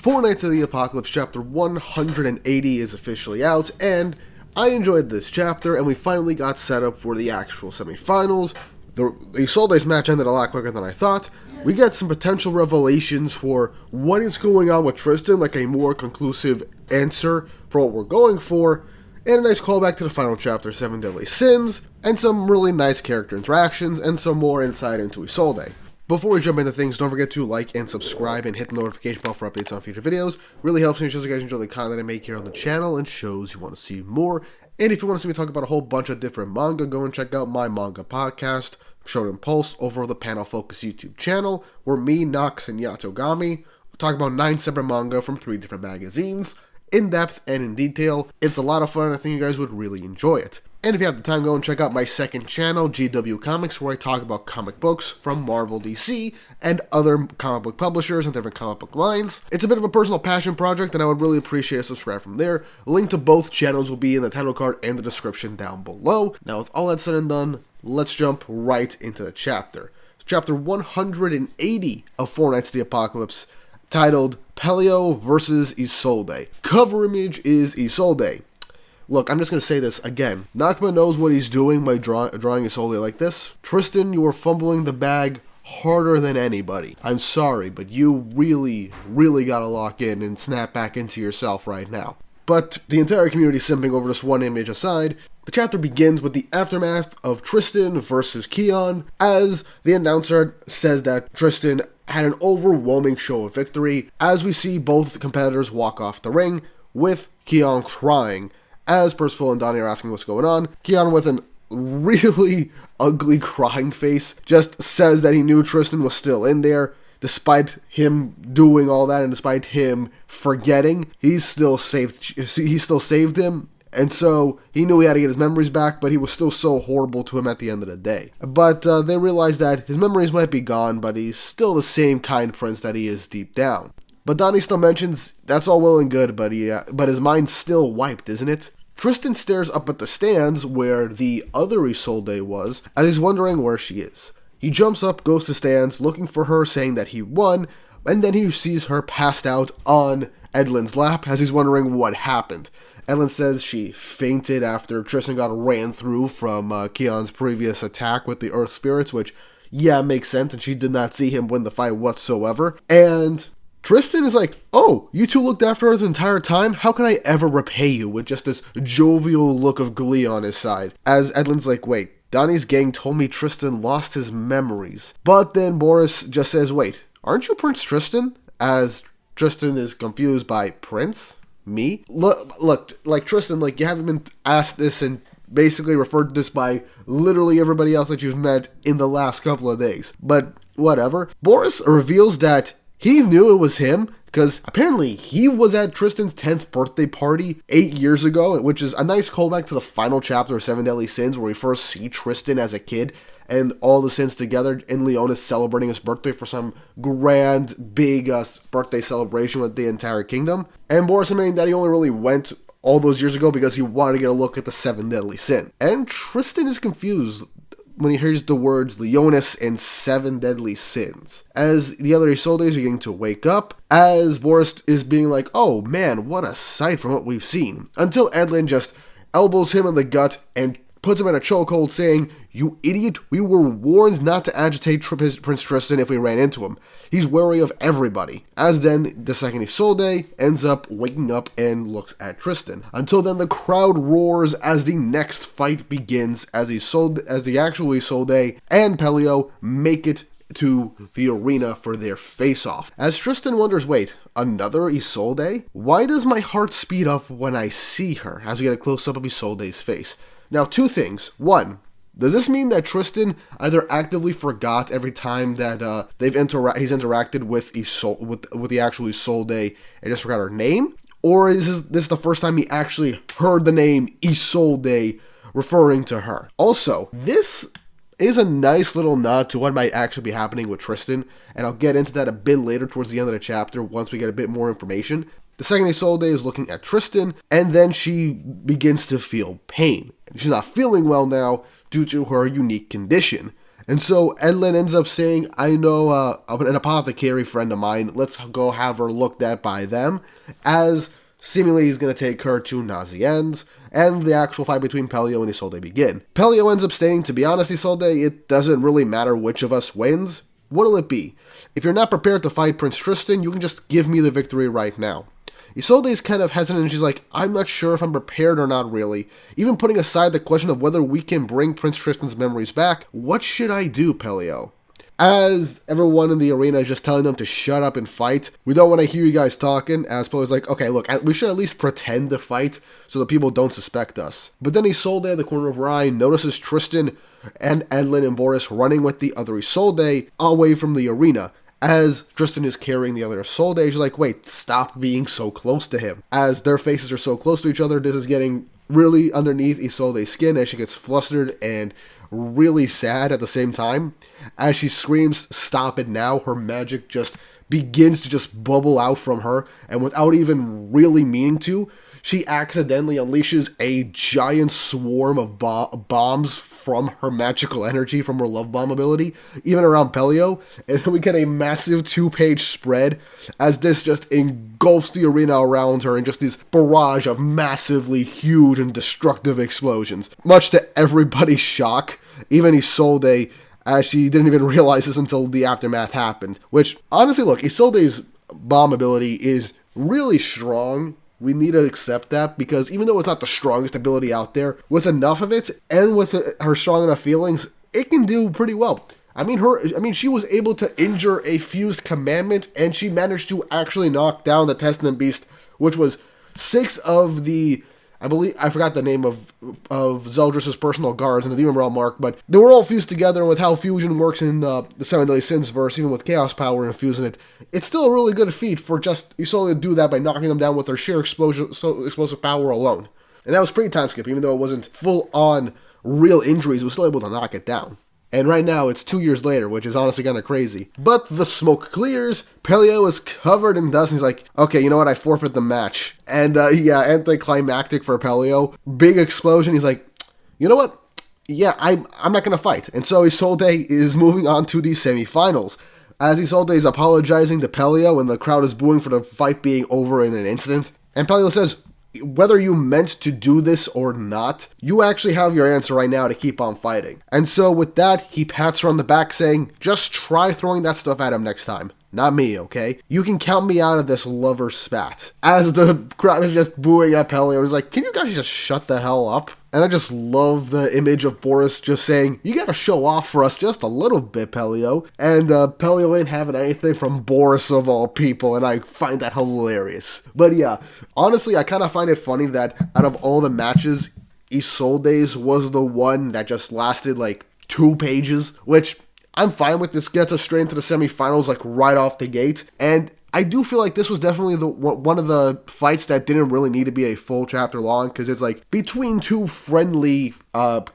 Four Nights of the Apocalypse chapter 180 is officially out, and I enjoyed this chapter, and we finally got set up for the actual semifinals. The Isolde's match ended a lot quicker than I thought. We get some potential revelations for what is going on with Tristan, like a more conclusive answer for what we're going for, and a nice callback to the final chapter, 7 Deadly Sins, and some really nice character interactions, and some more insight into Isolde. Before we jump into things, don't forget to like and subscribe and hit the notification bell for updates on future videos. Really helps me, shows you guys enjoy the content I make here on the channel and shows you want to see more. And if you want to see me talk about a whole bunch of different manga, go and check out my manga podcast, Shonen Pulse, over the Panel Focus YouTube channel, where me, Nox, and Yatogami talk about 9 separate manga from 3 different magazines, in depth and in detail. It's a lot of fun. I think you guys would really enjoy it. And if you have the time, go and check out my second channel, GW Comics, where I talk about comic books from Marvel, DC, and other comic book publishers and different comic book lines. It's a bit of a personal passion project, and I would really appreciate a subscribe from there. A link to both channels will be in the title card and the description down below. Now, with all that said and done, let's jump right into the chapter. It's chapter 180 of Four Nights of the Apocalypse, titled Pelio vs. Isolde. Cover image is Isolde. Look, I'm just going to say this again. Nakama knows what he's doing by drawing Isolde like this. Tristan, you are fumbling the bag harder than anybody. I'm sorry, but you really got to lock in and snap back into yourself right now. But the entire community simping over this one image aside, the chapter begins with the aftermath of Tristan versus Keon, as the announcer says that Tristan had an overwhelming show of victory, as we see both competitors walk off the ring, with Keon crying. As Percival and Donnie are asking what's going on, Keon, with an really ugly crying face, just says that he knew Tristan was still in there. Despite him doing all that and despite him forgetting, he still saved him. And so he knew he had to get his memories back, but he was still so horrible to him at the end of the day. But they realized that his memories might be gone, but he's still the same kind prince that he is deep down. But Donnie still mentions that's all well and good, but his mind's still wiped, isn't it? Tristan stares up at the stands where the other Isolde was, as he's wondering where she is. He jumps up, goes to stands, looking for her, saying that he won, and then he sees her passed out on Edlin's lap, as he's wondering what happened. Edlin says she fainted after Tristan got ran through from Keon's previous attack with the Earth Spirits, which, yeah, makes sense, and she did not see him win the fight whatsoever. And Tristan is like, oh, you two looked after her this entire time? How can I ever repay you? With just this jovial look of glee on his side. As Edlin's like, wait, Donnie's gang told me Tristan lost his memories. But then Boris just says, wait, aren't you Prince Tristan? As Tristan is confused by Prince? Me? Look, like Tristan, like you haven't been asked this and basically referred to this by literally everybody else that you've met in the last couple of days. But whatever. Boris reveals that he knew it was him, because apparently he was at Tristan's 10th birthday party 8 years ago, which is a nice callback to the final chapter of 7 Deadly Sins, where we first see Tristan as a kid, and all the sins together, and Leon is celebrating his birthday for some grand, big birthday celebration with the entire kingdom. And Boris admitting that he only really went all those years ago because he wanted to get a look at the 7 Deadly Sins. And Tristan is confused when he hears the words Leonis and 7 Deadly Sins, as the other Isolde is beginning to wake up, as Boris is being like, oh man, what a sight from what we've seen, until Edlin just elbows him in the gut and puts him in a chokehold, saying, you idiot, we were warned not to agitate Prince Tristan if we ran into him. He's wary of everybody. As then, the second Isolde ends up waking up and looks at Tristan. Until then, the crowd roars as the next fight begins, as the actual Isolde and Pelio make it to the arena for their face-off. As Tristan wonders, wait, another Isolde? Why does my heart speed up when I see her? As we get a close-up of Isolde's face. Now, two things. One, does this mean that Tristan either actively forgot every time that he's interacted with with the actual Isolde and just forgot her name? Or is this the first time he actually heard the name Isolde referring to her? Also, this is a nice little nod to what might actually be happening with Tristan, and I'll get into that a bit later towards the end of the chapter once we get a bit more information. The second Isolde is looking at Tristan, and then she begins to feel pain. She's not feeling well now due to her unique condition. And so Edlin ends up saying, I know an apothecary friend of mine, let's go have her looked at by them, as seemingly he's going to take her to Nasiens, and the actual fight between Pelio and Isolde begin. Pelio ends up stating, to be honest, Isolde, it doesn't really matter which of us wins. What'll it be? If you're not prepared to fight Prince Tristan, you can just give me the victory right now. Isolde's kind of hesitant, and she's like, I'm not sure if I'm prepared or not really. Even putting aside the question of whether we can bring Prince Tristan's memories back, what should I do, Pelio? As everyone in the arena is just telling them to shut up and fight, we don't want to hear you guys talking, as Pelio's like, okay, look, we should at least pretend to fight so that people don't suspect us. But then Isolde at the corner of her eye notices Tristan and Edlin and Boris running with the other Isolde away from the arena. As Tristan is carrying the other Isolde, she's like, wait, stop being so close to him. As their faces are so close to each other, this is getting really underneath Isolde's skin as she gets flustered and really sad at the same time. As she screams, stop it now, her magic just begins to just bubble out from her, and without even really meaning to, she accidentally unleashes a giant swarm of bombs from her magical energy, from her love bomb ability, even around Pelio, and then we get a massive 2-page spread as this just engulfs the arena around her in just this barrage of massively huge and destructive explosions. Much to everybody's shock, even Isolde, as she didn't even realize this until the aftermath happened. Which, honestly, look, Isolde's bomb ability is really strong. We need to accept that, because even though it's not the strongest ability out there, with enough of it, and with her strong enough feelings, it can do pretty well. I mean, she was able to injure a fused commandment, and she managed to actually knock down the Testament Beast, which was 6 of the, I forgot the name of Zeldris' personal guards in the Demon Realm arc, but they were all fused together, and with how fusion works in the 7 Deadly Sins verse, even with Chaos Power infusing it, it's still a really good feat for just Isolde to do that by knocking them down with her sheer explosive power alone. And that was pretty time skip, even though it wasn't full-on real injuries, it was still able to knock it down. And right now, it's 2 years later, which is honestly kind of crazy. But the smoke clears, Pelio is covered in dust, and he's like, okay, you know what, I forfeit the match. And yeah, anticlimactic for Pelio. Big explosion, he's like, you know what, yeah, I'm not going to fight. And so Isolde is moving on to the semifinals. As Isolde is apologizing to Pelio, and the crowd is booing for the fight being over in an instant. And Pelio says, whether you meant to do this or not, you actually have your answer right now to keep on fighting. And so with that, he pats her on the back saying, just try throwing that stuff at him next time. Not me, okay? You can count me out of this lover spat. As the crowd is just booing at Pelio, he's like, can you guys just shut the hell up? And I just love the image of Boris just saying, you gotta show off for us just a little bit, Pelio. And Pelio ain't having anything from Boris of all people, and I find that hilarious. But yeah, honestly, I kind of find it funny that out of all the matches, Isolde's was the one that just lasted like 2 pages, which I'm fine with. This gets us straight into the semifinals like right off the gate, and I do feel like this was definitely one of the fights that didn't really need to be a full chapter long, because it's like between 2 friendly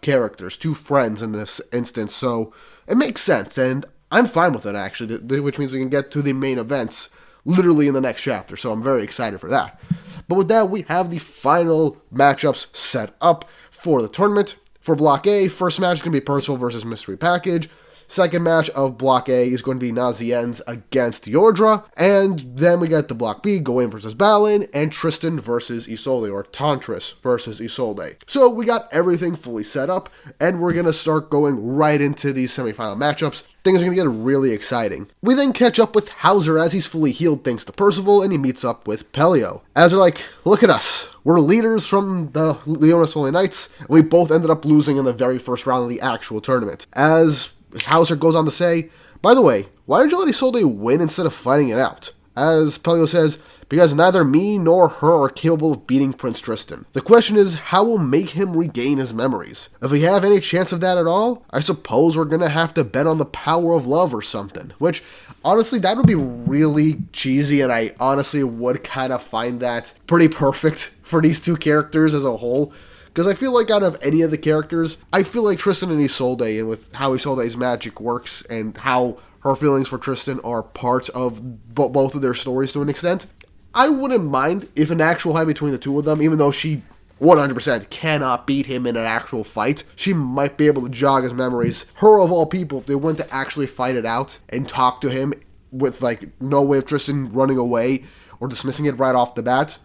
characters, 2 friends in this instance, so it makes sense, and I'm fine with it actually, which means we can get to the main events literally in the next chapter, so I'm very excited for that. But with that, we have the final matchups set up for the tournament. For Block A, first match is going to be Percival versus Mystery Package. Second match of Block A is going to be Nasiens against Yordra. And then we get the Block B, Gawain versus Balin, and Tristan versus Isolde, or Tantris versus Isolde. So we got everything fully set up, and we're going to start going right into these semifinal matchups. Things are going to get really exciting. We then catch up with Hauser as he's fully healed thanks to Percival, and he meets up with Pelio. As they're like, look at us. We're leaders from the Leonis Holy Knights, and we both ended up losing in the very first round of the actual tournament. As Hauser goes on to say, by the way, why did you let Isolde win instead of fighting it out? As Pelio says, because neither me nor her are capable of beating Prince Tristan. The question is, how will make him regain his memories? If we have any chance of that at all, I suppose we're gonna have to bet on the power of love or something. Which, honestly, that would be really cheesy, and I honestly would kind of find that pretty perfect for these 2 characters as a whole. Because I feel like out of any of the characters, I feel like Tristan and Isolde, and with how Isolde's magic works, and how her feelings for Tristan are part of both of their stories to an extent, I wouldn't mind if an actual fight between the 2 of them, even though she 100% cannot beat him in an actual fight. She might be able to jog his memories. Her, of all people, if they went to actually fight it out and talk to him with, like, no way of Tristan running away or dismissing it right off the bat,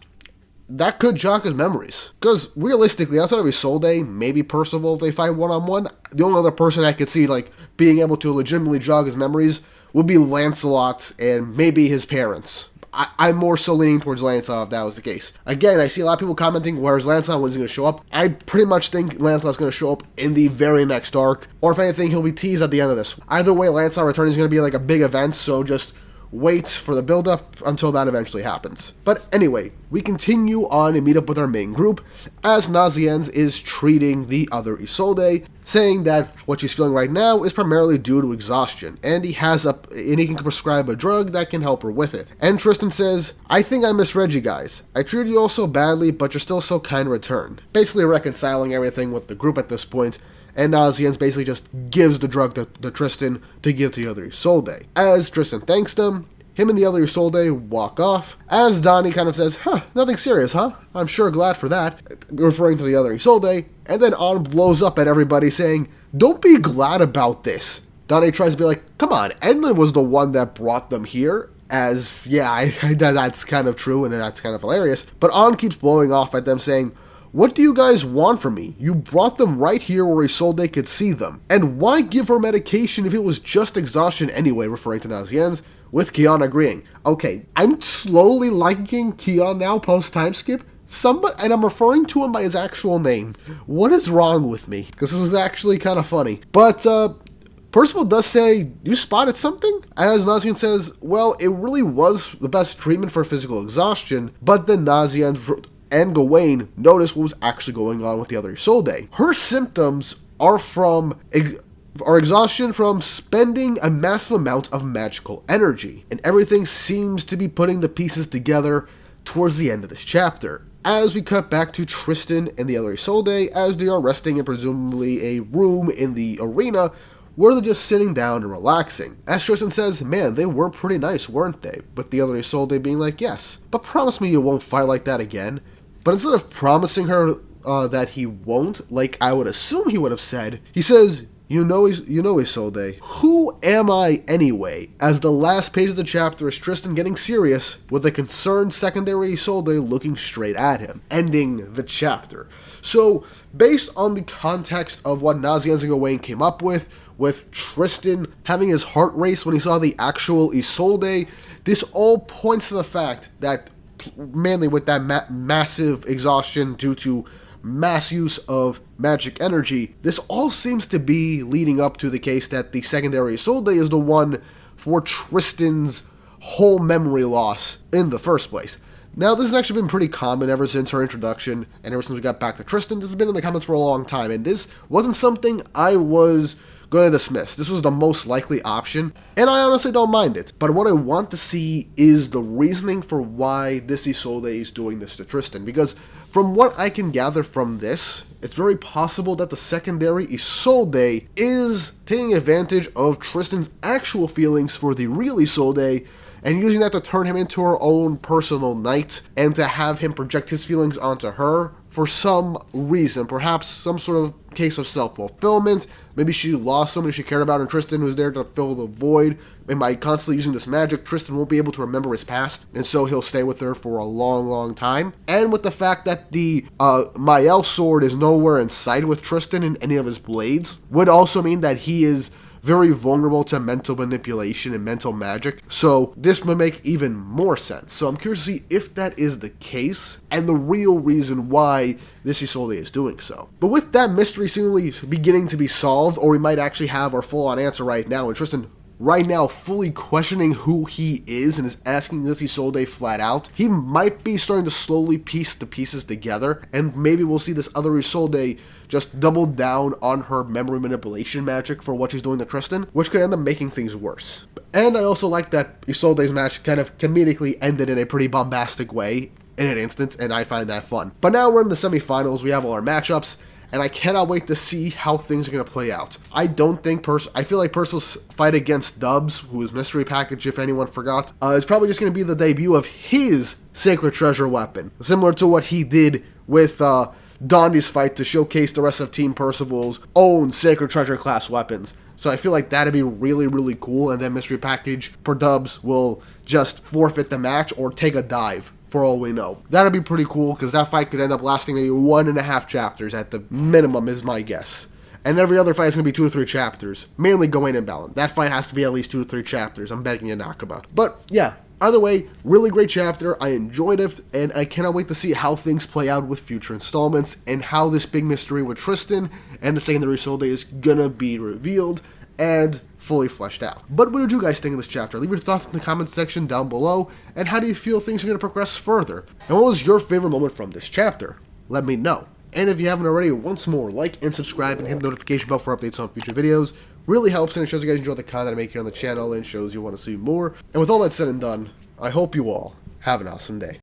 that could jog his memories. Because realistically, outside of Isolde, maybe Percival, if they fight one-on-one, the only other person I could see, like, being able to legitimately jog his memories would be Lancelot and maybe his parents. I'm more so leaning towards Lancelot if that was the case. Again, I see a lot of people commenting, where's Lancelot, when's he going to show up? I pretty much think Lancelot's going to show up in the very next arc, or if anything, he'll be teased at the end of this. Either way, Lancelot returning is going to be like a big event, so just wait for the build-up until that eventually happens. But anyway, we continue on and meet up with our main group as Nasiens is treating the other Isolde, saying that what she's feeling right now is primarily due to exhaustion, and he can prescribe a drug that can help her with it. And Tristan says, I think I misread you guys. I treated you all so badly, but you're still so kind in return. Basically reconciling everything with the group at this point, and Nasiens basically just gives the drug to Tristan to give to the other Isolde. As Tristan thanks them, him and the other Isolde walk off, as Donnie kind of says, nothing serious, huh? I'm sure glad for that, referring to the other Isolde, and then On blows up at everybody saying, don't be glad about this. Donnie tries to be like, come on, Edlin was the one that brought them here, as, yeah, that's kind of true and that's kind of hilarious, but On keeps blowing off at them saying, what do you guys want from me? You brought them right here where Isolde could see them. And why give her medication if it was just exhaustion anyway, referring to Nasiens, with Keon agreeing. Okay, I'm slowly liking Keon now post-time skip. And I'm referring to him by his actual name. What is wrong with me? Because this was actually kind of funny. But, Percival does say, you spotted something? As Nasiens says, well, it really was the best treatment for physical exhaustion, but then Nasiens and Gawain noticed what was actually going on with the other Isolde. Her symptoms are exhaustion from spending a massive amount of magical energy, and everything seems to be putting the pieces together towards the end of this chapter. As we cut back to Tristan and the other Isolde as they are resting in presumably a room in the arena where they're just sitting down and relaxing. As Tristan says, man, they were pretty nice, weren't they? With the other Isolde being like, yes, but promise me you won't fight like that again. But instead of promising her that he won't, like I would assume he would have said, he says, You know Isolde. Who am I anyway? As the last page of the chapter is Tristan getting serious with a concerned secondary Isolde looking straight at him, ending the chapter. So, based on the context of what Nasiens and Gawain came up with Tristan having his heart race when he saw the actual Isolde, this all points to the fact that, mainly with that massive exhaustion due to mass use of magic energy, this all seems to be leading up to the case that the secondary Isolde is the one for Tristan's whole memory loss in the first place. Now, this has actually been pretty common ever since her introduction, and ever since we got back to Tristan. This has been in the comments for a long time, and this wasn't something I was going to dismiss. This was the most likely option, and I honestly don't mind it. But what I want to see is the reasoning for why this Isolde is doing this to Tristan, because from what I can gather from this, it's very possible that the secondary Isolde is taking advantage of Tristan's actual feelings for the real Isolde and using that to turn him into her own personal knight and to have him project his feelings onto her for some reason, perhaps some sort of case of self-fulfillment. Maybe she lost somebody she cared about and Tristan was there to fill the void, and by constantly using this magic, Tristan won't be able to remember his past, and so he'll stay with her for a long, long time. And with the fact that the Mael sword is nowhere in sight with Tristan in any of his blades, would also mean that he is very vulnerable to mental manipulation and mental magic, so this would make even more sense. So I'm curious to see if that is the case, and the real reason why this Isolde is doing so. But with that mystery seemingly beginning to be solved, or we might actually have our full-on answer right now, and Tristan right now fully questioning who he is and is asking this Isolde flat out, he might be starting to slowly piece the pieces together, and maybe we'll see this other Isolde just double down on her memory manipulation magic for what she's doing to Tristan, which could end up making things worse. And I also like that Isolde's match kind of comedically ended in a pretty bombastic way in an instant, and I find that fun. But now we're in the semifinals, we have all our matchups, and I cannot wait to see how things are going to play out. I feel like Percival's fight against Dubs, who is Mystery Package, if anyone forgot, is probably just going to be the debut of his Sacred Treasure weapon, similar to what he did with Dondi's fight to showcase the rest of Team Percival's own Sacred Treasure class weapons. So I feel like that'd be really, really cool, and then Mystery Package per dubs will just forfeit the match or take a dive, for all we know. That'd be pretty cool, because that fight could end up lasting maybe 1.5 chapters at the minimum, is my guess. And every other fight is going to be 2 to 3 chapters, mainly Gawain and Balin. That fight has to be at least 2 to 3 chapters, I'm begging you, Nakaba. But yeah, either way, really great chapter, I enjoyed it, and I cannot wait to see how things play out with future installments, and how this big mystery with Tristan and the secondary Isolde is gonna be revealed and fully fleshed out. But what did you guys think of this chapter? Leave your thoughts in the comments section down below, and how do you feel things are going to progress further? And what was your favorite moment from this chapter? Let me know. And if you haven't already, once more, like and subscribe and hit the notification bell for updates on future videos. Really helps, and it shows you guys enjoy the content I make here on the channel and shows you want to see more. And with all that said and done, I hope you all have an awesome day.